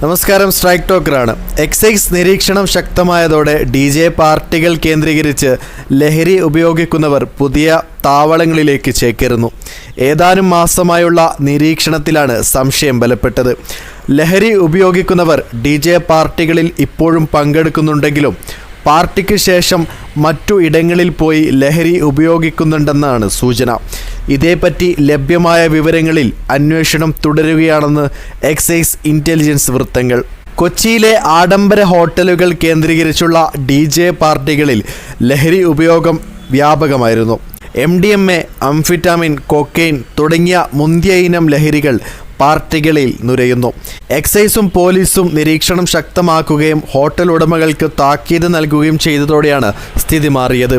നമസ്കാരം, strike ടോക്കറാണ്. Excise നിരീക്ഷണം ശക്തമായതോടെ DJ പാർട്ടികൾ കേന്ദ്രീകരിച്ച് ലഹരി ഉപയോഗിക്കുന്നവർ പുതിയ താവളങ്ങളിലേക്ക് ചേക്കേറുന്നു. ഏതാനും മാസമായുള്ള നിരീക്ഷണത്തിലാണ് സംശയം ബലപ്പെട്ടത്. ലഹരി ഉപയോഗിക്കുന്നവർ DJ പാർട്ടികളിൽ ഇപ്പോഴും പങ്കെടുക്കുന്നുണ്ടെങ്കിലും പാർട്ടിക്ക് ശേഷം മറ്റു ഇടങ്ങളിൽ പോയി ലഹരി ഉപയോഗിക്കുന്നുണ്ടെന്നാണ് സൂചന. ഇതേപ്പറ്റി ലഭ്യമായ വിവരങ്ങളിൽ അന്വേഷണം തുടരുകയാണെന്ന് എക്സൈസ് ഇൻ്റലിജൻസ് വൃത്തങ്ങൾ. കൊച്ചിയിലെ ആഡംബര ഹോട്ടലുകൾ കേന്ദ്രീകരിച്ചുള്ള DJ പാർട്ടികളിൽ ലഹരി ഉപയോഗം വ്യാപകമായിരുന്നു. MDMA, അംഫിറ്റാമിൻ, കൊക്കെയ്ൻ തുടങ്ങിയ മുന്തിയ ഇനം ലഹരികൾ പാർട്ടികളിൽ നുരയുന്നു. എക്സൈസും പോലീസും നിരീക്ഷണം ശക്തമാക്കുകയും ഹോട്ടൽ ഉടമകൾക്ക് താക്കീത് നൽകുകയും ചെയ്തതോടെയാണ് സ്ഥിതി മാറിയത്.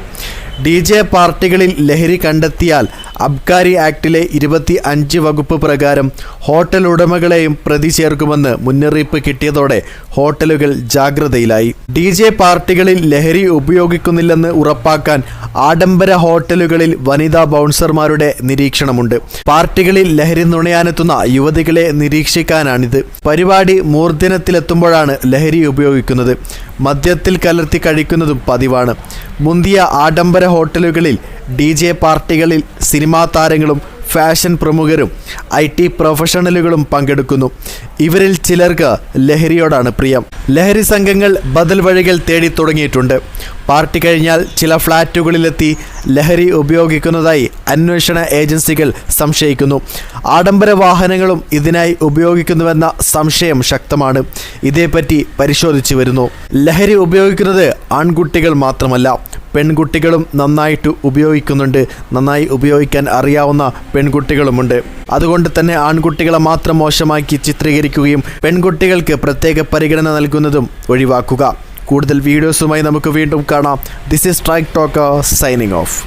DJ പാർട്ടികളിൽ ലഹരി കണ്ടെത്തിയാൽ അബ്കാരി ആക്ടിലെ 25 വകുപ്പ് പ്രകാരം ഹോട്ടൽ ഉടമകളെയും പ്രതി ചേർക്കുമെന്ന് മുന്നറിയിപ്പ് കിട്ടിയതോടെ ഹോട്ടലുകൾ ജാഗ്രതയിലായി. DJ പാർട്ടികളിൽ ലഹരി ഉപയോഗിക്കുന്നില്ലെന്ന് ഉറപ്പാക്കാൻ ആഡംബര ഹോട്ടലുകളിൽ വനിതാ ബൗൺസർമാരുടെ നിരീക്ഷണമുണ്ട്. പാർട്ടികളിൽ ലഹരി നുണയാനെത്തുന്ന യുവതികളെ നിരീക്ഷിക്കാനാണിത്. പരിപാടി മൂർധനത്തിലെത്തുമ്പോഴാണ് ലഹരി ഉപയോഗിക്കുന്നത്. മദ്യത്തിൽ കലർത്തി കഴിക്കുന്നതും പതിവാണ്. മുന്തിയ ആഡംബര ഹോട്ടലുകളിൽ DJ പാർട്ടികളിൽ സിനിമാ താരങ്ങളും ഫാഷൻ പ്രമുഖരും IT പ്രൊഫഷണലുകളും പങ്കെടുക്കുന്നു. ഇവരിൽ ചിലർക്ക് ലഹരിയോടാണ് പ്രിയം. ലഹരി സംഘങ്ങൾ ബദൽ വഴികൾ തേടി തുടങ്ങിയിട്ടുണ്ട്. പാർട്ടി കഴിഞ്ഞാൽ ചില ഫ്ലാറ്റുകളിലെത്തി ലഹരി ഉപയോഗിക്കുന്നതായി അന്വേഷണ ഏജൻസികൾ സംശയിക്കുന്നു. ആഡംബര വാഹനങ്ങളും ഇതിനായി ഉപയോഗിക്കുന്നുവെന്ന സംശയം ശക്തമാണ്. ഇതേപ്പറ്റി പരിശോധിച്ചു വരുന്നു. ലഹരി ഉപയോഗിക്കുന്നത് ആൺകുട്ടികൾ മാത്രമല്ല, പെൺകുട്ടികളും നന്നായിട്ട് ഉപയോഗിക്കുന്നുണ്ട്. നന്നായി ഉപയോഗിക്കാൻ അറിയാവുന്ന പെൺകുട്ടികളുമുണ്ട്. അതുകൊണ്ട് തന്നെ ആൺകുട്ടികളെ മാത്രം മോശമാക്കി ചിത്രീകരിക്കുകയും പെൺകുട്ടികൾക്ക് പ്രത്യേക പരിഗണന നൽകുന്നതും ഒഴിവാക്കുക. കൂടുതൽ വീഡിയോസുമായി നമുക്ക് വീണ്ടും കാണാം. This is strike talker signing off.